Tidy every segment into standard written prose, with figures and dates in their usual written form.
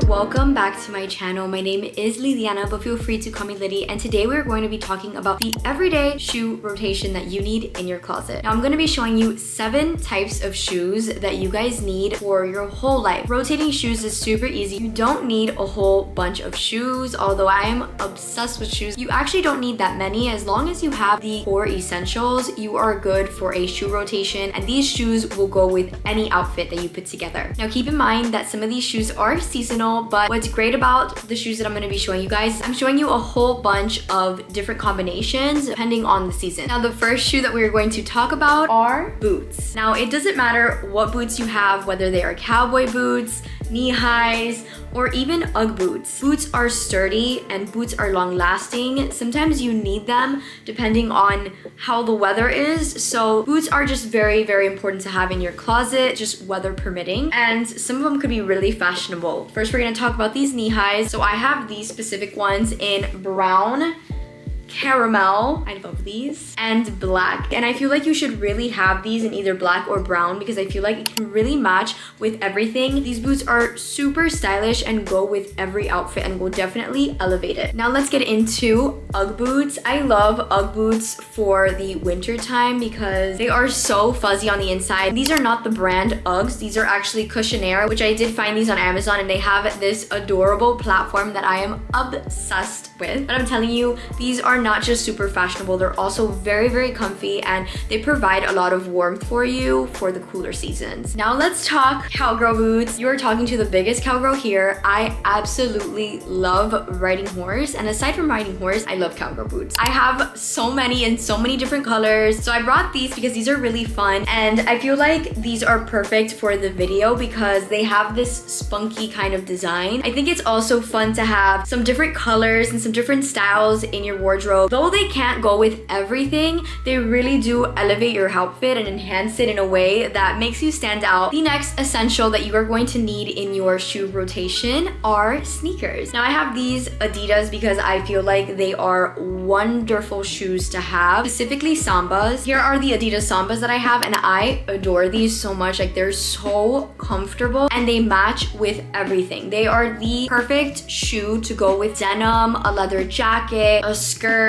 Welcome back to my channel. My name is Lidiana, but feel free to call me Liddy, and today we're going to be talking about the everyday shoe rotation that you need in your closet. Now I'm going to be showing you 7 types of shoes that you guys need for your whole life. Rotating shoes is super easy. You don't need a whole bunch of shoes, although I'm obsessed with shoes. You actually don't need that many. As long as you have the core essentials, you are good for a shoe rotation, and these shoes will go with any outfit that you put together. Now keep in mind that some of these shoes are seasonal, but what's great about the shoes that I'm going to be showing you guys, I'm showing you a whole bunch of different combinations depending on the season. Now the first shoe that we're going to talk about are boots. Now it doesn't matter what boots you have, whether they are cowboy boots, knee highs, or even Ugg boots. Boots are sturdy and boots are long lasting. Sometimes you need them depending on how the weather is. So boots are just very, very important to have in your closet, just weather permitting. And some of them could be really fashionable. First, we're gonna talk about these knee highs. So I have these specific ones in brown, caramel, I love these, and black. And I feel like you should really have these in either black or brown because I feel like it can really match with everything. These boots are super stylish and go with every outfit and will definitely elevate it. Now let's get into Ugg boots. I love Ugg boots for the winter time because they are so fuzzy on the inside. These are not the brand Uggs. These are actually Cushionaire, which I did find these on Amazon, and they have this adorable platform that I am obsessed with. But I'm telling you, these are not just super fashionable, they're also very, very comfy, and they provide a lot of warmth for you for the cooler seasons. Now let's talk cowgirl boots. You're talking to the biggest cowgirl here. I absolutely love riding horse, and aside from riding horse, I love cowgirl boots. I have so many in so many different colors, so I brought these because these are really fun, and I feel like these are perfect for the video because they have this spunky kind of design. I think it's also fun to have some different colors and some different styles in your wardrobe. Though they can't go with everything, they really do elevate your outfit and enhance it in a way that makes you stand out. The next essential that you are going to need in your shoe rotation are sneakers. Now I have these Adidas because I feel like they are wonderful shoes to have, specifically Sambas. Here are the Adidas Sambas that I have, and I adore these so much. Like, they're so comfortable and they match with everything. They are the perfect shoe to go with denim, a leather jacket, a skirt.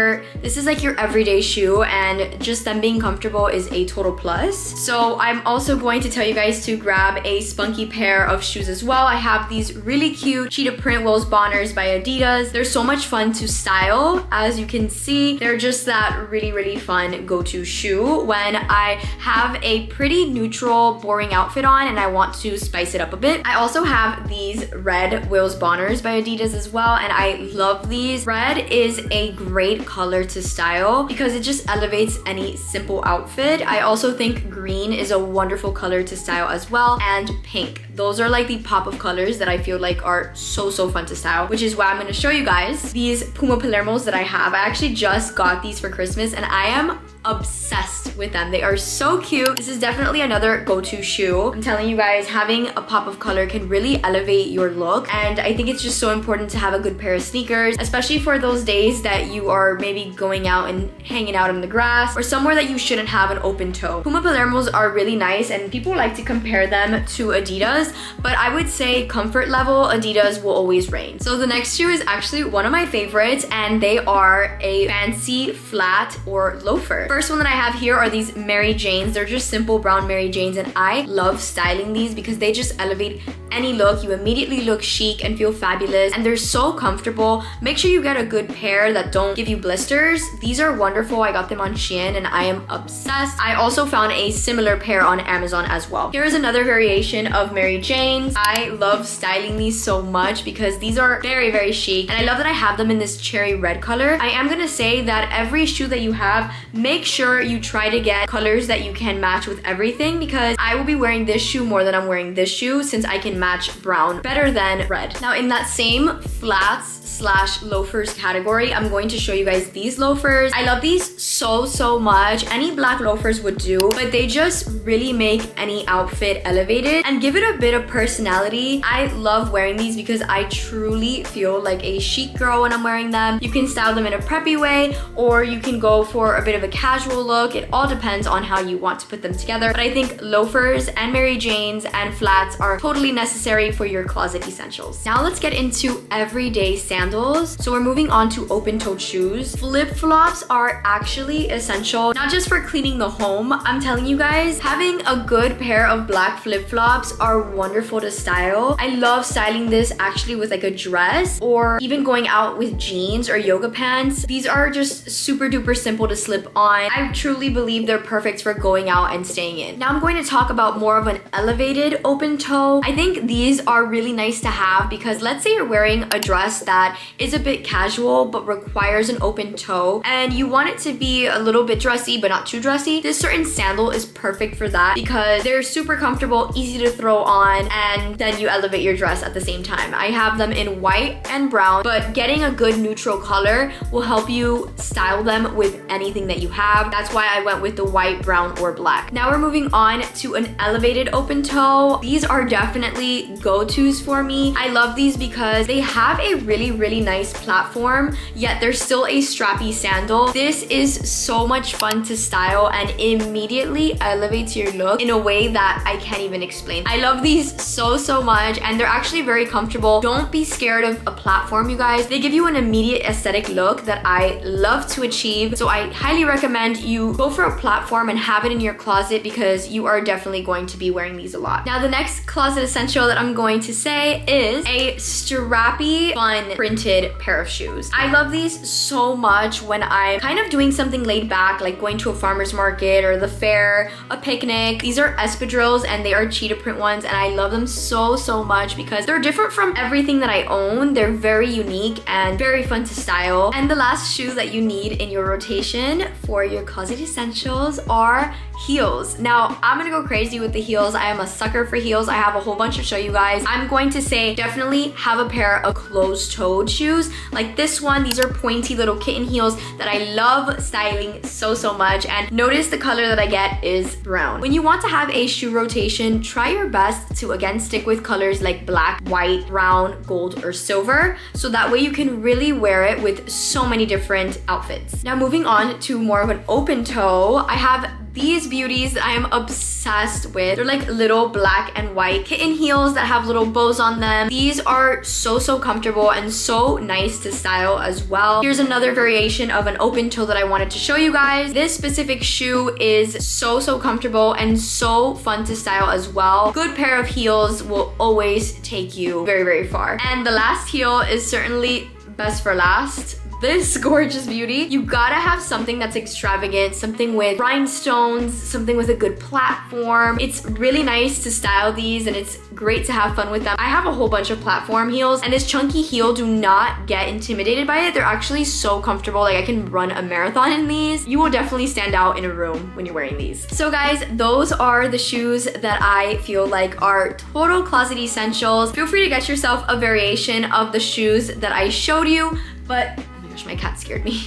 This is like your everyday shoe, and just them being comfortable is a total plus. So I'm also going to tell you guys to grab a spunky pair of shoes as well. I have these really cute cheetah print Will's Bonners by Adidas. They're so much fun to style. As you can see, they're just that really, really fun go-to shoe when I have a pretty neutral, boring outfit on and I want to spice it up a bit. I also have these red Will's Bonners by Adidas as well, and I love these. Red is a great color to style because it just elevates any simple outfit. I also think green is a wonderful color to style as well, and pink. Those are like the pop of colors that I feel like are so fun to style, which is why I'm going to show you guys these Puma Palermos that I have. I actually just got these for Christmas and I am obsessed with them. They are so cute. This is definitely another go-to shoe. I'm telling you guys, having a pop of color can really elevate your look, and I think it's just so important to have a good pair of sneakers, especially for those days that you are maybe going out and hanging out in the grass or somewhere that you shouldn't have an open toe. Puma Palermos are really nice, and people like to compare them to Adidas, but I would say comfort level, Adidas will always reign. So the next shoe is actually one of my favorites, and they are a fancy flat or loafer. First one that I have here are these Mary Janes. They're just simple brown Mary Janes, and I love styling these because they just elevate any look. You immediately look chic and feel fabulous, and they're so comfortable. Make sure you get a good pair that don't give you blisters. These are wonderful. I got them on Shein and I am obsessed. I also found a similar pair on Amazon as well. Here's another variation of Mary Janes. I love styling these so much because these are very, very chic, and I love that I have them in this cherry red color. I am gonna say that every shoe that you have, make sure you try to get colors that you can match with everything, because I will be wearing this shoe more than I'm wearing this shoe since I can match brown better than red. Now in that same flats slash loafers category, I'm going to show you guys these loafers. I love these so much. Any black loafers would do, but they just really make any outfit elevated and give it a bit of personality. I love wearing these because I truly feel like a chic girl when I'm wearing them. You can style them in a preppy way, or you can go for a bit of a casual look. It all depends on how you want to put them together. But I think loafers and Mary Janes and flats are totally necessary for your closet essentials. Now let's get into everyday sandals. So we're moving on to open-toed shoes. Flip-flops are actually essential, not just for cleaning the home. I'm telling you guys, having a good pair of black flip-flops are wonderful to style. I love styling this actually with like a dress, or even going out with jeans or yoga pants. These are just super duper simple to slip on. I truly believe they're perfect for going out and staying in. Now I'm going to talk about more of an elevated open toe. I think these are really nice to have because let's say you're wearing a dress that is a bit casual but requires an open toe and you want it to be a little bit dressy but not too dressy. This certain sandal is perfect for that because they're super comfortable, easy to throw on, and then you elevate your dress at the same time. I have them in white and brown, but getting a good neutral color will help you style them with anything that you have. That's why I went with the white, brown, or black. Now we're moving on to an elevated open toe. These are definitely go-tos for me. I love these because they have a really nice platform, yet they're still a strappy sandal. This is so much fun to style and immediately elevates your look in a way that I can't even explain. I love these so much, and they're actually very comfortable. Don't be scared of a platform, you guys. They give you an immediate aesthetic look that I love to achieve. So I highly recommend you go for a platform and have it in your closet because you are definitely going to be wearing these a lot. Now the next closet essential that I'm going to say is a strappy, fun printed pair of shoes. I love these so much when I'm kind of doing something laid back, like going to a farmer's market or the fair, a picnic. These are espadrilles and they are cheetah print ones, and I love them so much because they're different from everything that I own. They're very unique and very fun to style. And the last shoe that you need in your rotation for your closet essentials are heels. Now I'm gonna go crazy with the heels. I am a sucker for heels. I have a whole bunch to show you guys. I'm going to say definitely have a pair of closed-toed shoes like this one. These are pointy little kitten heels that I love styling so much, and notice the color that I get is brown. When you want to have a shoe rotation, try your best to again stick with colors like black, white, brown, gold, or silver, so that way you can really wear it with so many different outfits. Now moving on to more of an open toe, I have these beauties that I am obsessed with. They're like little black and white kitten heels that have little bows on them. These are so comfortable and so nice to style as well. Here's another variation of an open toe that I wanted to show you guys. This specific shoe is so comfortable and so fun to style as well. Good pair of heels will always take you very far. And the last heel is certainly best for last. This gorgeous beauty, you gotta have something that's extravagant, something with rhinestones, something with a good platform. It's really nice to style these and it's great to have fun with them. I have a whole bunch of platform heels, and this chunky heel, do not get intimidated by it. They're actually so comfortable. Like I can run a marathon in these. You will definitely stand out in a room when you're wearing these. So guys, those are the shoes that I feel like are total closet essentials. Feel free to get yourself a variation of the shoes that I showed you, but my cat scared me.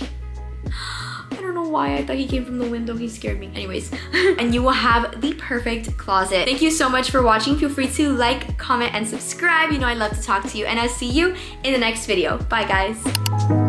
I don't know why. I thought he came from the window. He scared me. Anyways, and you will have the perfect closet. Thank you so much for watching. Feel free to like, comment, and subscribe. You know I love to talk to you, and I'll see you in the next video. Bye, guys.